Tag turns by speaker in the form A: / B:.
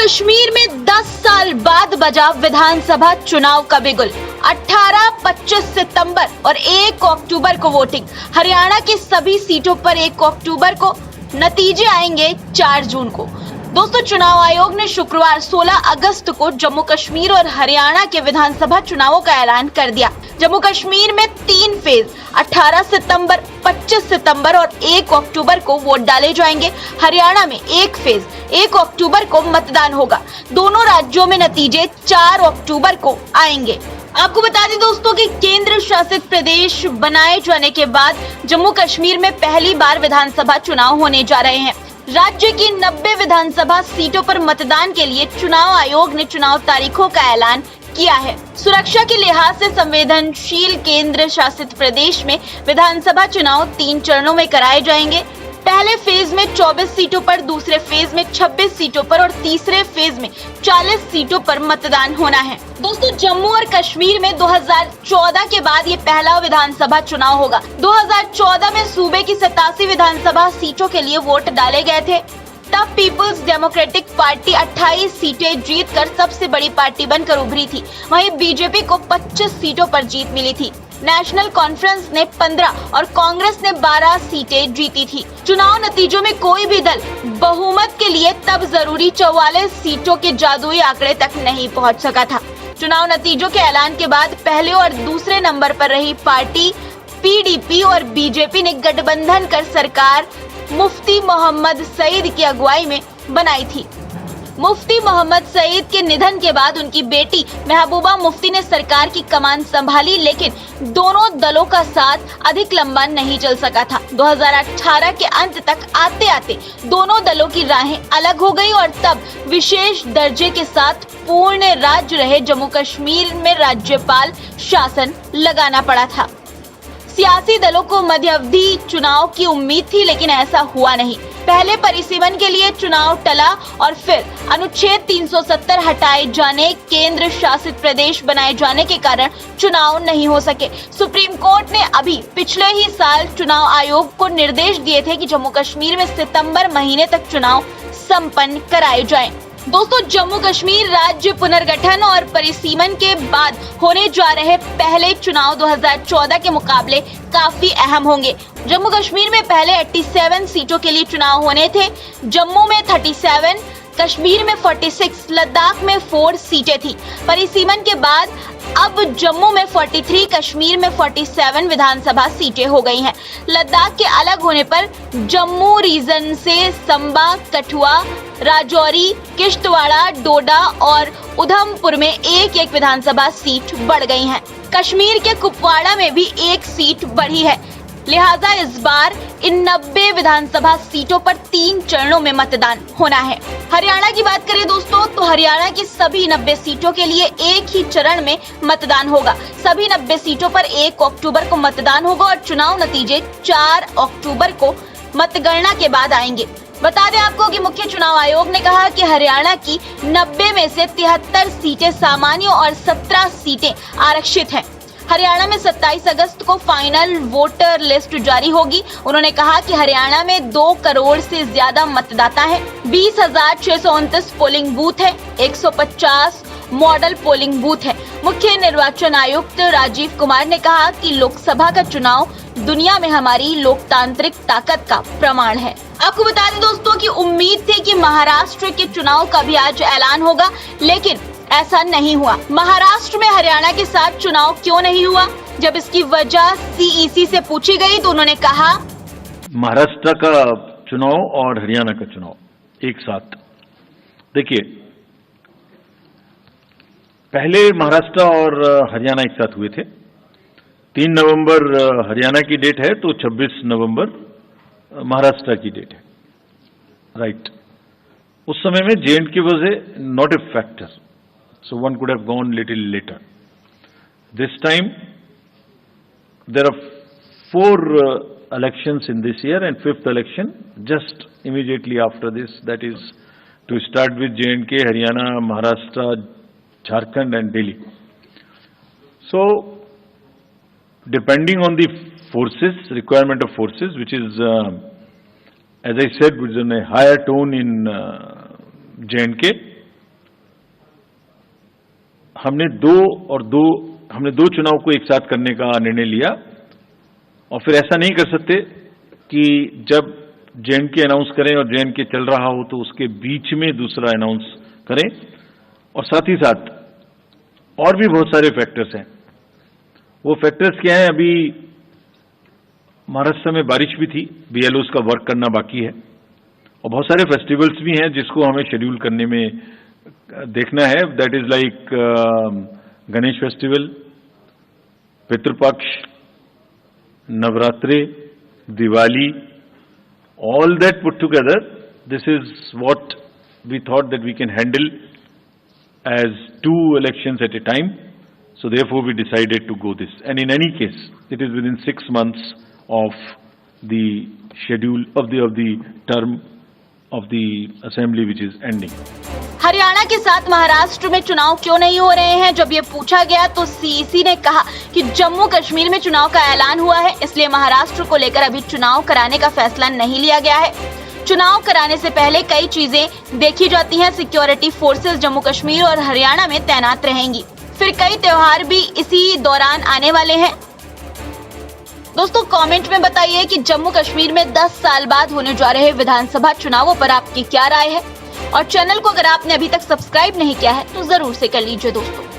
A: कश्मीर में 10 साल बाद बजा विधानसभा चुनाव का बिगुल। 18, 25 सितंबर और 1 अक्टूबर को वोटिंग। हरियाणा की सभी सीटों पर 1 अक्टूबर को, नतीजे आएंगे 4 जून को। दोस्तों, चुनाव आयोग ने शुक्रवार 16 अगस्त को जम्मू कश्मीर और हरियाणा के विधानसभा चुनावों का ऐलान कर दिया। जम्मू कश्मीर में 3 फेज 18 सितंबर, 25 सितंबर और 1 अक्टूबर को वोट डाले जाएंगे। हरियाणा में 1 फेज 1 अक्टूबर को मतदान होगा। दोनों राज्यों में नतीजे 4 अक्टूबर को आएंगे। आपको बता दें दोस्तों कि केंद्र शासित प्रदेश बनाए जाने के बाद जम्मू कश्मीर में पहली बार विधानसभा चुनाव होने जा रहे हैं। राज्य की 90 विधानसभा सीटों पर मतदान के लिए चुनाव आयोग ने चुनाव तारीखों का ऐलान किया है। सुरक्षा के लिहाज से संवेदनशील केंद्र शासित प्रदेश में विधानसभा चुनाव 3 चरणों में कराए जाएंगे। पहले फेज में 24 सीटों पर, दूसरे फेज में 26 सीटों पर और तीसरे फेज में 40 सीटों पर मतदान होना है। दोस्तों, जम्मू और कश्मीर में 2014 के बाद ये पहला विधानसभा चुनाव होगा। 2014 में सूबे की 87 विधानसभा सीटों के लिए वोट डाले गए थे। तब पीपुल्स डेमोक्रेटिक पार्टी 28 सीटें जीतकर सबसे बड़ी पार्टी बनकर उभरी थी। वहीं बीजेपी को 25 सीटों पर जीत मिली थी। नेशनल कॉन्फ्रेंस ने 15 और कांग्रेस ने 12 सीटें जीती थी। चुनाव नतीजों में कोई भी दल बहुमत के लिए तब जरूरी 44 सीटों के जादुई आंकड़े तक नहीं पहुंच सका था। चुनाव नतीजों के ऐलान के बाद पहले और दूसरे नंबर पर रही पार्टी पीडीपी और बीजेपी ने गठबंधन कर सरकार मुफ्ती मोहम्मद सईद की अगुवाई में बनाई थी। मुफ्ती मोहम्मद सईद के निधन के बाद उनकी बेटी महबूबा मुफ्ती ने सरकार की कमान संभाली, लेकिन दोनों दलों का साथ अधिक लंबा नहीं चल सका था। 2018 के अंत तक आते आते दोनों दलों की राहें अलग हो गई और तब विशेष दर्जे के साथ पूर्ण राज्य रहे जम्मू कश्मीर में राज्यपाल शासन लगाना पड़ा था। सियासी दलों को मध्यावधि चुनाव की उम्मीद थी, लेकिन ऐसा हुआ नहीं। पहले परिसीमन के लिए चुनाव टला और फिर अनुच्छेद 370 हटाए जाने, केंद्र शासित प्रदेश बनाए जाने के कारण चुनाव नहीं हो सके। सुप्रीम कोर्ट ने अभी पिछले ही साल चुनाव आयोग को निर्देश दिए थे कि जम्मू कश्मीर में सितंबर महीने तक चुनाव संपन्न कराए जाएं। दोस्तों, जम्मू कश्मीर राज्य पुनर्गठन और परिसीमन के बाद होने जा रहे पहले चुनाव 2014 के मुकाबले काफी अहम होंगे। जम्मू कश्मीर में पहले 87 सीटों के लिए चुनाव होने थे। जम्मू में 37, कश्मीर में 46, लद्दाख में 4 सीटें थी। परिसीमन के बाद अब जम्मू में 43, कश्मीर में 47 विधानसभा सीटें हो गई हैं। लद्दाख के अलग होने पर जम्मू रीजन से संबा, कठुआ, राजौरी, किश्तवाड़ा, डोडा और उधमपुर में 1-1 विधानसभा सीट बढ़ गई हैं। कश्मीर के कुपवाड़ा में भी 1 सीट बढ़ी है। लिहाजा इस बार इन 90 विधानसभा सीटों पर 3 चरणों में मतदान होना है। हरियाणा की बात करें दोस्तों, तो हरियाणा की सभी 90 सीटों के लिए एक ही चरण में मतदान होगा। सभी 90 सीटों पर 1 अक्टूबर को मतदान होगा और चुनाव नतीजे 4 अक्टूबर को मतगणना के बाद आएंगे। बता दें आपको कि मुख्य चुनाव आयोग ने कहा कि हरियाणा की 90 में से 73 सीटें सामान्य और 17 सीटें आरक्षित हैं। हरियाणा में 27 अगस्त को फाइनल वोटर लिस्ट जारी होगी। उन्होंने कहा कि हरियाणा में 2 करोड़ से ज्यादा मतदाता हैं, 20,629 पोलिंग बूथ है, 150 मॉडल पोलिंग बूथ है। मुख्य निर्वाचन आयुक्त राजीव कुमार ने कहा कि लोकसभा का चुनाव दुनिया में हमारी लोकतांत्रिक ताकत का प्रमाण है। आपको बता दें दोस्तों कि उम्मीद थी कि महाराष्ट्र के चुनाव का भी आज ऐलान होगा, लेकिन ऐसा नहीं हुआ। महाराष्ट्र में हरियाणा के साथ चुनाव क्यों नहीं हुआ? जब इसकी वजह सीईसी से पूछी गई तो उन्होंने कहा,
B: महाराष्ट्र का चुनाव और हरियाणा का चुनाव एक साथ। देखिए, पहले महाराष्ट्र और हरियाणा एक साथ हुए थे। 3 नवंबर हरियाणा की डेट है तो 26 नवंबर महाराष्ट्र की डेट है, राइट। उस समय में J&K was not a factor, so one could have gone little later. This time there are 4 elections in this year and 5th election just immediately after this, that is to start with J&K, Haryana, Maharashtra, Jharkhand and Delhi. So depending on the forces, requirement of forces, which is as I said, was in a higher tone in J&K, हमने दो चुनाव को एक साथ करने का निर्णय लिया, और फिर ऐसा नहीं कर सकते कि जब JNK अनाउंस करें और JNK चल रहा हो तो उसके बीच में दूसरा अनाउंस करें। और साथ ही साथ और भी बहुत सारे फैक्टर्स हैं। वो फैक्टर्स क्या हैं? अभी महाराष्ट्र में बारिश भी थी, BLOs का वर्क करना बाकी है, और बहुत सारे फेस्टिवल्स भी हैं जिसको हमें शेड्यूल करने में देखना है। That is like Ganesh festival, Pitrupaksha, Navratri, Diwali, all that put together, this is what we thought that we can handle as 2 elections at a time. So therefore we decided to go this. And in any case, it is within 6 months of the schedule of the term of the assembly which is ending.
A: Haryana के साथ महाराष्ट्र में चुनाव क्यों नहीं हो रहे हैं? जब ये पूछा गया तो CEC ने कहा कि जम्मू कश्मीर में चुनाव का ऐलान हुआ है, इसलिए महाराष्ट्र को लेकर अभी चुनाव कराने का फैसला नहीं लिया गया है। चुनाव कराने से पहले कई चीजें देखी जाती हैं। सिक्योरिटी फोर्सेस जम्मू कश्मीर और हरियाणा में तैनात रहेंगी। फिर कई त्योहार भी इसी दौरान आने वाले हैं। दोस्तों कमेंट में बताइए कि जम्मू कश्मीर में 10 साल बाद होने जा रहे विधानसभा चुनावों पर आपकी क्या राय है, और चैनल को अगर आपने अभी तक सब्सक्राइब नहीं किया है तो जरूर से कर लीजिए दोस्तों।